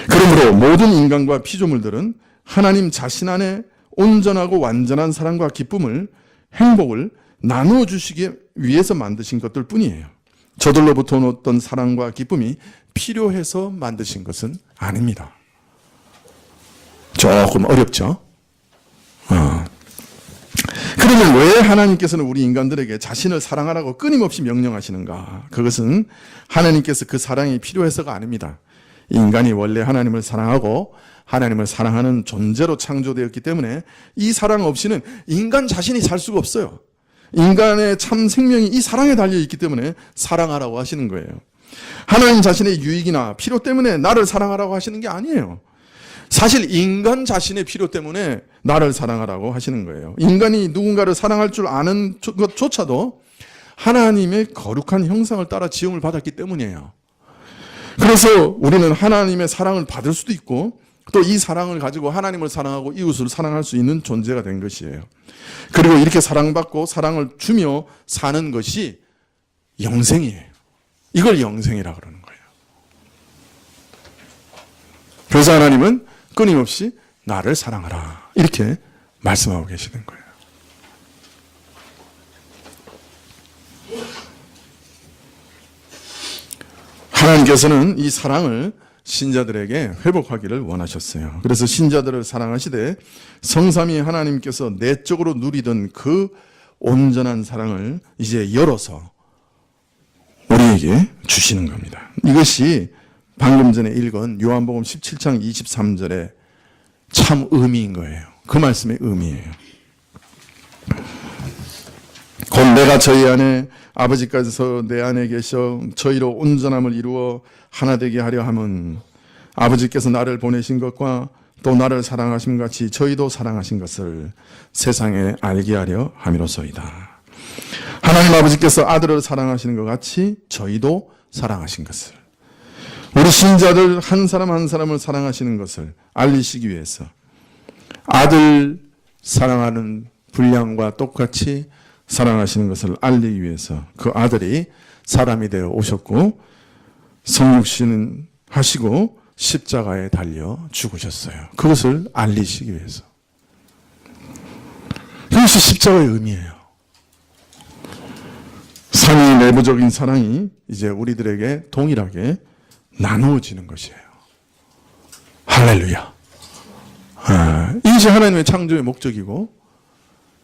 그러므로 모든 인간과 피조물들은 하나님 자신 안에 온전하고 완전한 사랑과 기쁨을, 행복을 나누어 주시기 위해서 만드신 것들 뿐이에요. 저들로부터 온 어떤 사랑과 기쁨이 필요해서 만드신 것은 아닙니다. 조금 어렵죠? 그러면 왜 하나님께서는 우리 인간들에게 자신을 사랑하라고 끊임없이 명령하시는가? 그것은 하나님께서 그 사랑이 필요해서가 아닙니다. 인간이 원래 하나님을 사랑하고 하나님을 사랑하는 존재로 창조되었기 때문에 이 사랑 없이는 인간 자신이 살 수가 없어요. 인간의 참 생명이 이 사랑에 달려있기 때문에 사랑하라고 하시는 거예요. 하나님 자신의 유익이나 필요 때문에 나를 사랑하라고 하시는 게 아니에요. 사실 인간 자신의 필요 때문에 나를 사랑하라고 하시는 거예요. 인간이 누군가를 사랑할 줄 아는 것조차도 하나님의 거룩한 형상을 따라 지음을 받았기 때문이에요. 그래서 우리는 하나님의 사랑을 받을 수도 있고 또 이 사랑을 가지고 하나님을 사랑하고 이웃을 사랑할 수 있는 존재가 된 것이에요. 그리고 이렇게 사랑받고 사랑을 주며 사는 것이 영생이에요. 이걸 영생이라고 그러는 거예요. 그래서 하나님은 끊임없이 나를 사랑하라 이렇게 말씀하고 계시는 거예요. 하나님께서는 이 사랑을 신자들에게 회복하기를 원하셨어요. 그래서 신자들을 사랑하시되 성삼위 하나님께서 내적으로 누리던 그 온전한 사랑을 이제 열어서 우리에게 주시는 겁니다. 이것이 방금 전에 읽은 요한복음 17장 23절의 참 의미인 거예요. 그 말씀의 의미예요. 곧 내가 저희 안에 아버지께서 내 안에 계셔 저희로 온전함을 이루어 하나 되게 하려 함은 아버지께서 나를 보내신 것과 또 나를 사랑하심 같이 저희도 사랑하신 것을 세상에 알게 하려 함이로소이다. 하나님 아버지께서 아들을 사랑하시는 것 같이 저희도 사랑하신 것을, 우리 신자들 한 사람 한 사람을 사랑하시는 것을 알리시기 위해서 아들 사랑하는 분량과 똑같이 사랑하시는 것을 알리기 위해서 그 아들이 사람이 되어 오셨고 성육신 하시고 십자가에 달려 죽으셨어요. 그것을 알리시기 위해서. 그것이 십자가의 의미예요. 삼위 내부적인 사랑이 이제 우리들에게 동일하게 나누어지는 것이에요. 할렐루야. 이것이 하나님의 창조의 목적이고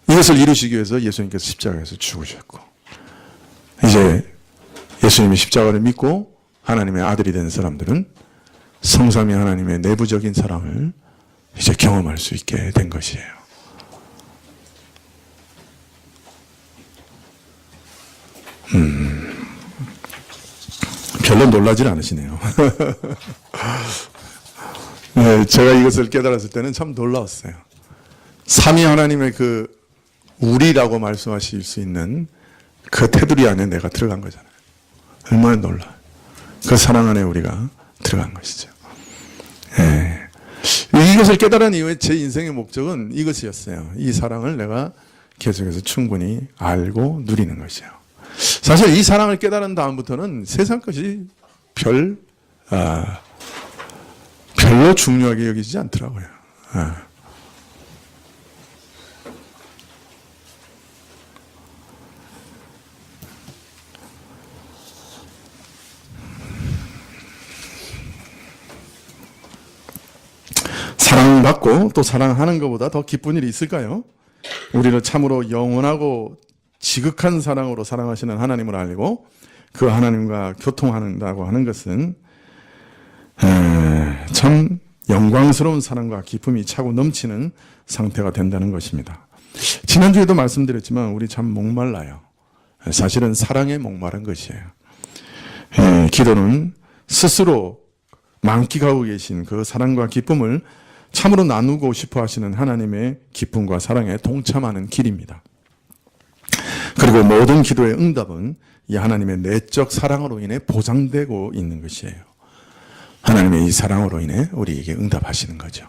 이것을 이루시기 위해서 예수님께서 십자가에서 죽으셨고, 이제 예수님이 십자가를 믿고 하나님의 아들이 된 사람들은 성삼위 하나님의 내부적인 사랑을 이제 경험할 수 있게 된 것이에요. 별로 놀라질 않으시네요. 네, 제가 이것을 깨달았을 때는 참 놀라웠어요. 삼위 하나님의 그 우리라고 말씀하실 수 있는 그 테두리 안에 내가 들어간 거잖아요. 얼마나 놀라. 그 사랑 안에 우리가 들어간 것이죠. 네. 이것을 깨달은 이후에 제 인생의 목적은 이것이었어요. 이 사랑을 내가 계속해서 충분히 알고 누리는 것이에요. 사실 이 사랑을 깨달은 다음부터는 세상 것이 별로 중요하게 여기지 않더라고요. 사랑받고 또 사랑하는 것보다 더 기쁜 일이 있을까요? 우리를 참으로 영원하고 지극한 사랑으로 사랑하시는 하나님을 알고 그 하나님과 교통한다고 하는 것은 참 영광스러운 사랑과 기쁨이 차고 넘치는 상태가 된다는 것입니다. 지난주에도 말씀드렸지만 우리 참 목말라요. 사실은 사랑에 목마른 것이에요. 기도는 스스로 만끽하고 계신 그 사랑과 기쁨을 참으로 나누고 싶어 하시는 하나님의 기쁨과 사랑에 동참하는 길입니다. 그리고 모든 기도의 응답은 이 하나님의 내적 사랑으로 인해 보장되고 있는 것이에요. 하나님의 이 사랑으로 인해 우리에게 응답하시는 거죠.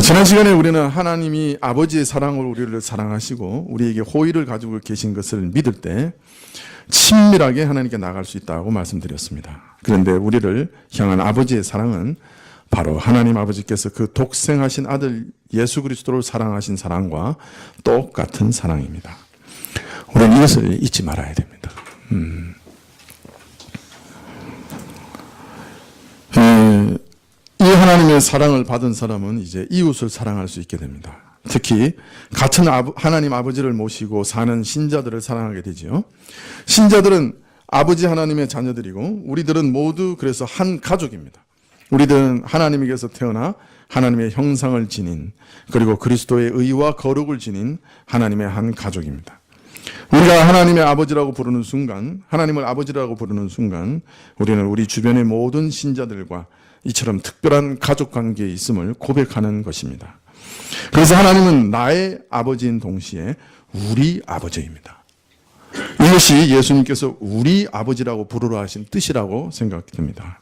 지난 시간에 우리는 하나님이 아버지의 사랑으로 우리를 사랑하시고 우리에게 호의를 가지고 계신 것을 믿을 때 친밀하게 하나님께 나갈 수 있다고 말씀드렸습니다. 그런데 우리를 향한 아버지의 사랑은 바로 하나님 아버지께서 그 독생하신 아들 예수 그리스도를 사랑하신 사랑과 똑같은 사랑입니다. 우리는 이것을 잊지 말아야 됩니다. 이 하나님의 사랑을 받은 사람은 이제 이웃을 사랑할 수 있게 됩니다. 특히 같은 하나님 아버지를 모시고 사는 신자들을 사랑하게 되지요. 신자들은 아버지 하나님의 자녀들이고 우리들은 모두 그래서 한 가족입니다. 우리들은 하나님에게서 태어나 하나님의 형상을 지닌 그리고 그리스도의 의와 거룩을 지닌 하나님의 한 가족입니다. 우리가 하나님의 아버지라고 부르는 순간, 하나님을 아버지라고 부르는 순간 우리는 우리 주변의 모든 신자들과 이처럼 특별한 가족 관계에 있음을 고백하는 것입니다. 그래서 하나님은 나의 아버지인 동시에 우리 아버지입니다. 이것이 예수님께서 우리 아버지라고 부르라 하신 뜻이라고 생각됩니다.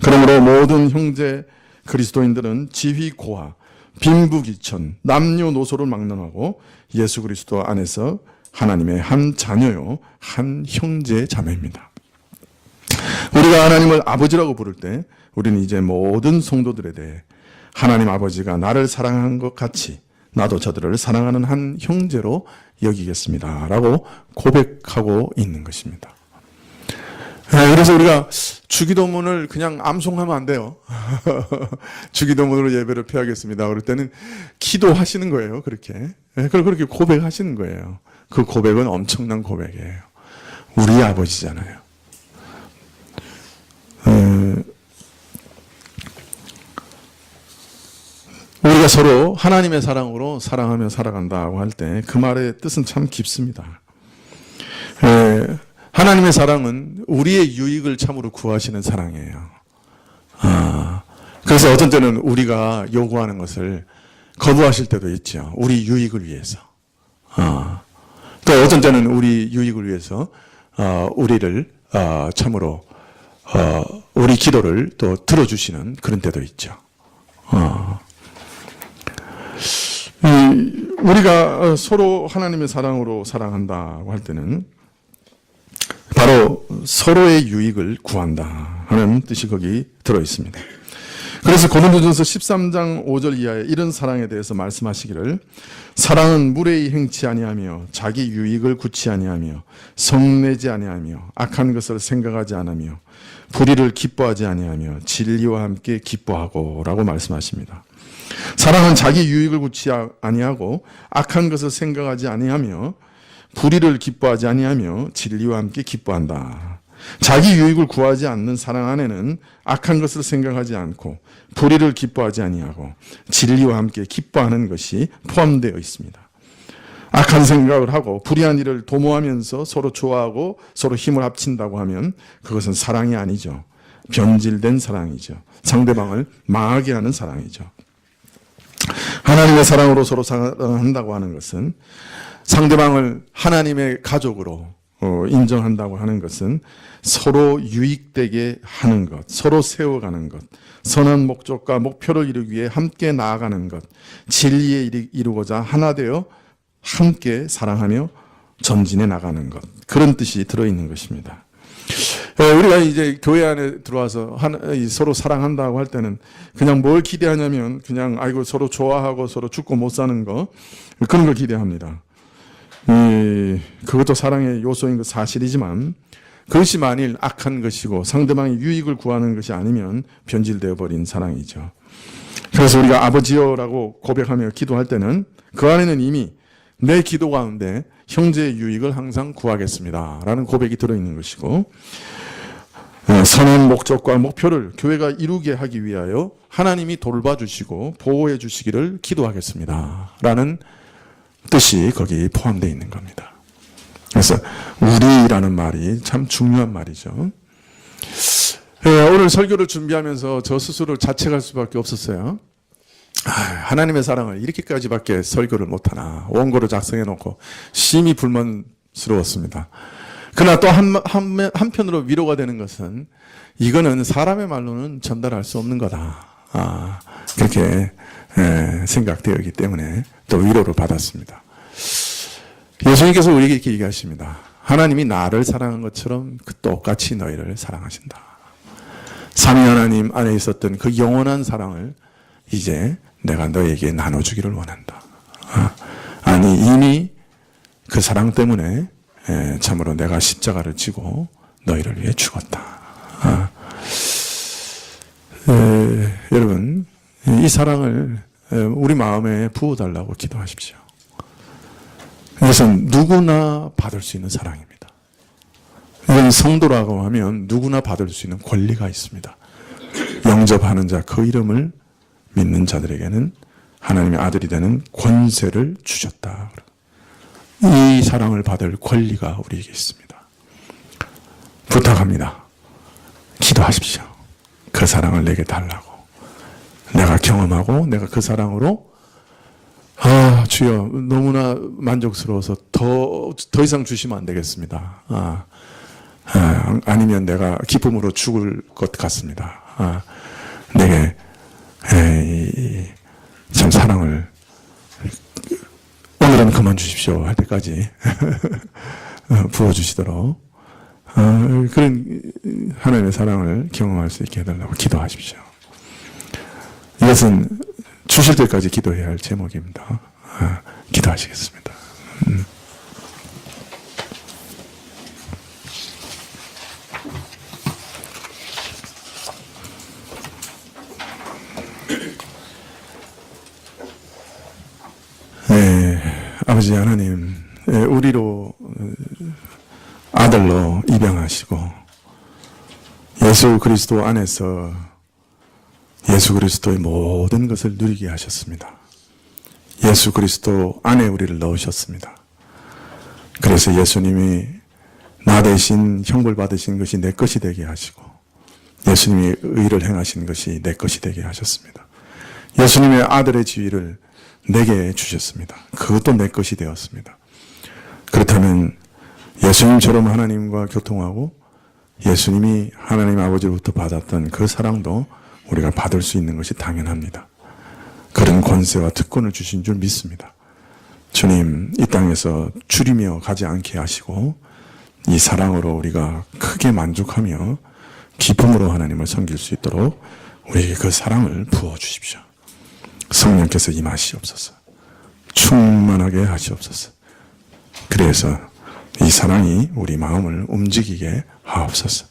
그러므로 모든 형제 그리스도인들은 지휘고하, 빈부귀천, 남녀노소를 막론하고 예수 그리스도 안에서 하나님의 한 자녀요, 한 형제 자매입니다. 우리가 하나님을 아버지라고 부를 때 우리는 이제 모든 성도들에 대해 하나님 아버지가 나를 사랑한 것 같이 나도 저들을 사랑하는 한 형제로 여기겠습니다 라고 고백하고 있는 것입니다. 그래서 우리가 주기도문을 그냥 암송하면 안 돼요. 주기도문으로 예배를 펴야겠습니다. 그럴 때는 기도하시는 거예요. 그렇게. 그걸 그렇게 고백하시는 거예요. 그 고백은 엄청난 고백이에요. 우리 아버지잖아요. 우리가 서로 하나님의 사랑으로 사랑하며 살아간다고 할 때 그 말의 뜻은 참 깊습니다. 하나님의 사랑은 우리의 유익을 참으로 구하시는 사랑이에요. 그 그래서 어떤 때는 우리가 요구하는 것을 거부하실 때도 있죠. 우리 유익을 위해서. 또 어떤 때는 우리 유익을 위해서 우리를 참으로 우리 기도를 또 들어주시는 그런 때도 있죠. 우리가 서로 하나님의 사랑으로 사랑한다고 할 때는 바로 서로의 유익을 구한다 하는 뜻이 거기 들어 있습니다. 그래서 고린도전서 13장 5절 이하에 이런 사랑에 대해서 말씀하시기를 사랑은 무례히 행치 아니하며 자기 유익을 구치 아니하며 성내지 아니하며 악한 것을 생각하지 않으며 불의를 기뻐하지 아니하며 진리와 함께 기뻐하고 라고 말씀하십니다. 사랑은 자기 유익을 구치 아니하고 악한 것을 생각하지 아니하며 불의를 기뻐하지 아니하며 진리와 함께 기뻐한다. 자기 유익을 구하지 않는 사랑 안에는 악한 것을 생각하지 않고 불의를 기뻐하지 아니하고 진리와 함께 기뻐하는 것이 포함되어 있습니다. 악한 생각을 하고 불의한 일을 도모하면서 서로 좋아하고 서로 힘을 합친다고 하면 그것은 사랑이 아니죠. 변질된 사랑이죠. 상대방을 망하게 하는 사랑이죠. 하나님의 사랑으로 서로 사랑한다고 하는 것은 상대방을 하나님의 가족으로 인정한다고 하는 것은 서로 유익되게 하는 것, 서로 세워가는 것, 선한 목적과 목표를 이루기 위해 함께 나아가는 것, 진리에 이루고자 하나 되어 함께 사랑하며 전진해 나가는 것, 그런 뜻이 들어있는 것입니다. 우리가 이제 교회 안에 들어와서 서로 사랑한다고 할 때는 그냥 뭘 기대하냐면 그냥 아이고 서로 좋아하고 서로 죽고 못 사는 거, 그런 걸 기대합니다. 그것도 사랑의 요소인 것 사실이지만 그것이 만일 악한 것이고 상대방의 유익을 구하는 것이 아니면 변질되어 버린 사랑이죠. 그래서 우리가 아버지여라고 고백하며 기도할 때는 그 안에는 이미 내 기도 가운데 형제의 유익을 항상 구하겠습니다 라는 고백이 들어있는 것이고, 선한 목적과 목표를 교회가 이루게 하기 위하여 하나님이 돌봐주시고 보호해 주시기를 기도하겠습니다 라는 뜻이 거기 포함되어 있는 겁니다. 그래서 우리라는 말이 참 중요한 말이죠. 오늘 설교를 준비하면서 저 스스로 자책할 수밖에 없었어요. 하나님의 사랑을 이렇게까지밖에 설교를 못하나, 원고를 작성해놓고 심히 불만스러웠습니다. 그러나 또 한편으로 위로가 되는 것은 이거는 사람의 말로는 전달할 수 없는 거다, 그렇게 생각되었기 때문에 또 위로를 받았습니다. 예수님께서 우리에게 이렇게 얘기하십니다. 하나님이 나를 사랑한 것처럼 똑같이 너희를 사랑하신다. 삼위 하나님 안에 있었던 그 영원한 사랑을 이제 내가 너에게 나눠주기를 원한다. 아니 이미 그 사랑 때문에 참으로 내가 십자가를 지고 너희를 위해 죽었다. 여러분, 이 사랑을 우리 마음에 부어달라고 기도하십시오. 이것은 누구나 받을 수 있는 사랑입니다. 이건 성도라고 하면 누구나 받을 수 있는 권리가 있습니다. 영접하는 자, 그 이름을 믿는 자들에게는 하나님의 아들이 되는 권세를 주셨다. 이 사랑을 받을 권리가 우리에게 있습니다. 부탁합니다. 기도하십시오. 그 사랑을 내게 달라고. 내가 경험하고 내가 그 사랑으로 주여 너무나 만족스러워서 더 이상 주시면 안 되겠습니다. 아니면 내가 기쁨으로 죽을 것 같습니다. 내게 참 사랑을 오늘은 그만 주십시오 할 때까지 부어주시도록 그런 하나님의 사랑을 경험할 수 있게 해달라고 기도하십시오. 이것은 주실 때까지 기도해야 할 제목입니다. 기도하시겠습니다. 아버지 하나님, 우리로 아들로 입양하시고 예수 그리스도 안에서 예수 그리스도의 모든 것을 누리게 하셨습니다. 예수 그리스도 안에 우리를 넣으셨습니다. 그래서 예수님이 나 대신 형벌 받으신 것이 내 것이 되게 하시고 예수님이 의를 행하신 것이 내 것이 되게 하셨습니다. 예수님의 아들의 지위를 내게 주셨습니다. 그것도 내 것이 되었습니다. 그렇다면 예수님처럼 하나님과 교통하고 예수님이 하나님 아버지로부터 받았던 그 사랑도 우리가 받을 수 있는 것이 당연합니다. 그런 권세와 특권을 주신 줄 믿습니다. 주님, 이 땅에서 줄이며 가지 않게 하시고 이 사랑으로 우리가 크게 만족하며 기쁨으로 하나님을 섬길 수 있도록 우리에게 그 사랑을 부어주십시오. 성령께서 임하시옵소서. 충만하게 하시옵소서. 그래서 이 사랑이 우리 마음을 움직이게 하옵소서.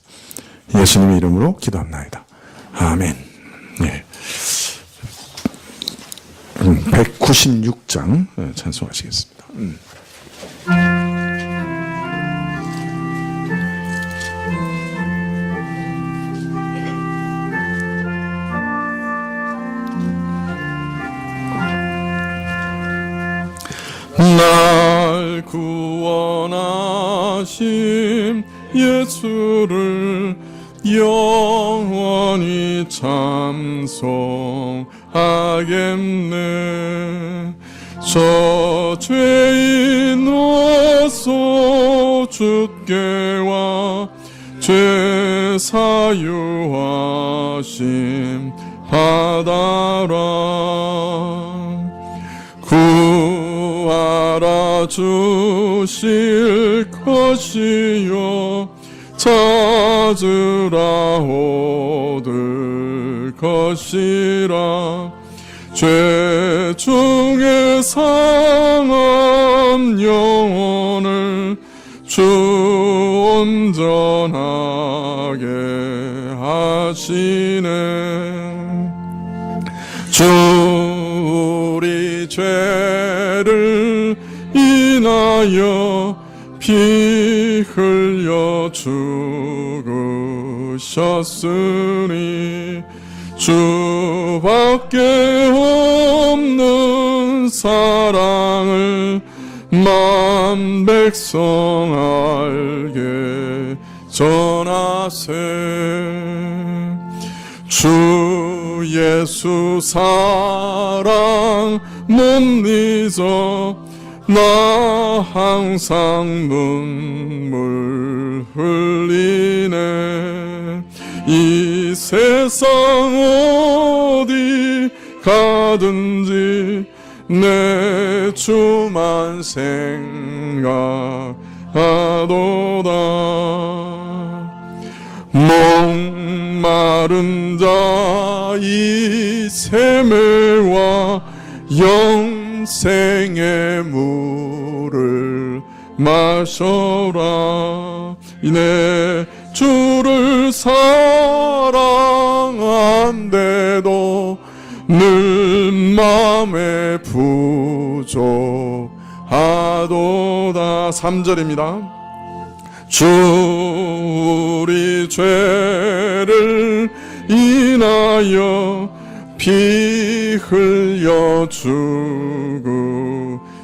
예수님의 이름으로 기도합나이다. 아멘. 네. 196장 찬송하시겠습니다. 날 구원하신 예수를 영원히 찬송하겠네. 저 죄인 와서 주께 와 죄 사유하심 받아라. 구하라 주실 것이요 찾으라 얻을 것이라. 죄 중에 상한 영혼을 주 온전하게 하시네. 주 우리 죄를 인하여 피 흘려 죽으셨으니 주밖에 없는 사랑을 만 백성 알게 전하세. 주 예수 사랑 못 잊어 나 항상 눈물 흘리네. 이 세상 어디 가든지 내 주만 생각하도다. 목마른 자 이 세매와 영생의 물을 마셔라. 내 주를 사랑한데도 늘 맘에 부족하도다. 3절입니다. 주 우리 죄를 인하여 피 흘려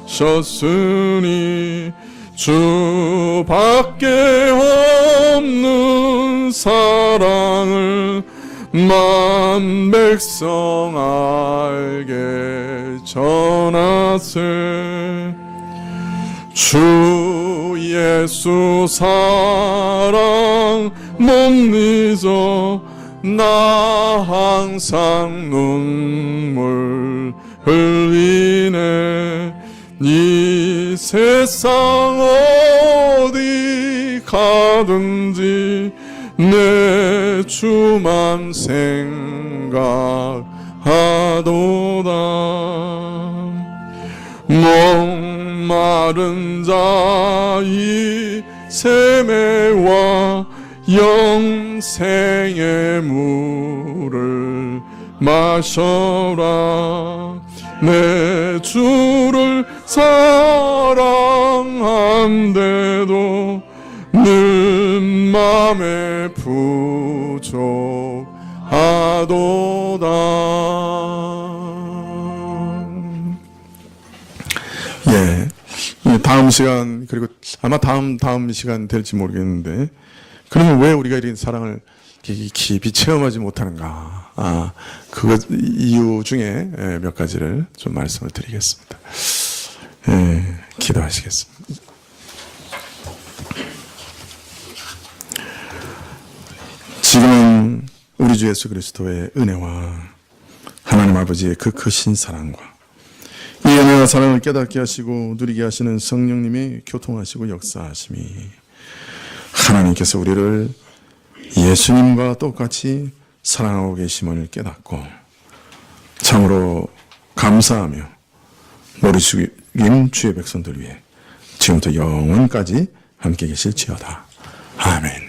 죽으셨으니 주밖에 없는 사랑을 만 백성 알게 전하세. 주 예수 사랑 못 잊어 나 항상 눈물 흘리네. 이 세상 어디 가든지 내 주만 생각하도다. 목마른 자 이 세매와 영생의 물을 마셔라. 내 주를 사랑한데도 늘 맘에 부족하도다. 예, 다음 시간, 그리고 아마 다음 시간 될지 모르겠는데, 그러면 왜 우리가 이런 사랑을 깊이 체험하지 못하는가? 그것 이유 중에 몇 가지를 좀 말씀을 드리겠습니다. 기도하시겠습니다. 지금은 우리 주 예수 그리스도의 은혜와 하나님 아버지의 그 크신 사랑과 이 은혜와 사랑을 깨닫게 하시고 누리게 하시는 성령님이 교통하시고 역사하심이 하나님께서 우리를 예수님과 똑같이 사랑하고 계심을 깨닫고 참으로 감사하며 머리 숙인 주의 백성들 위해 지금부터 영원까지 함께 계실지어다. 아멘.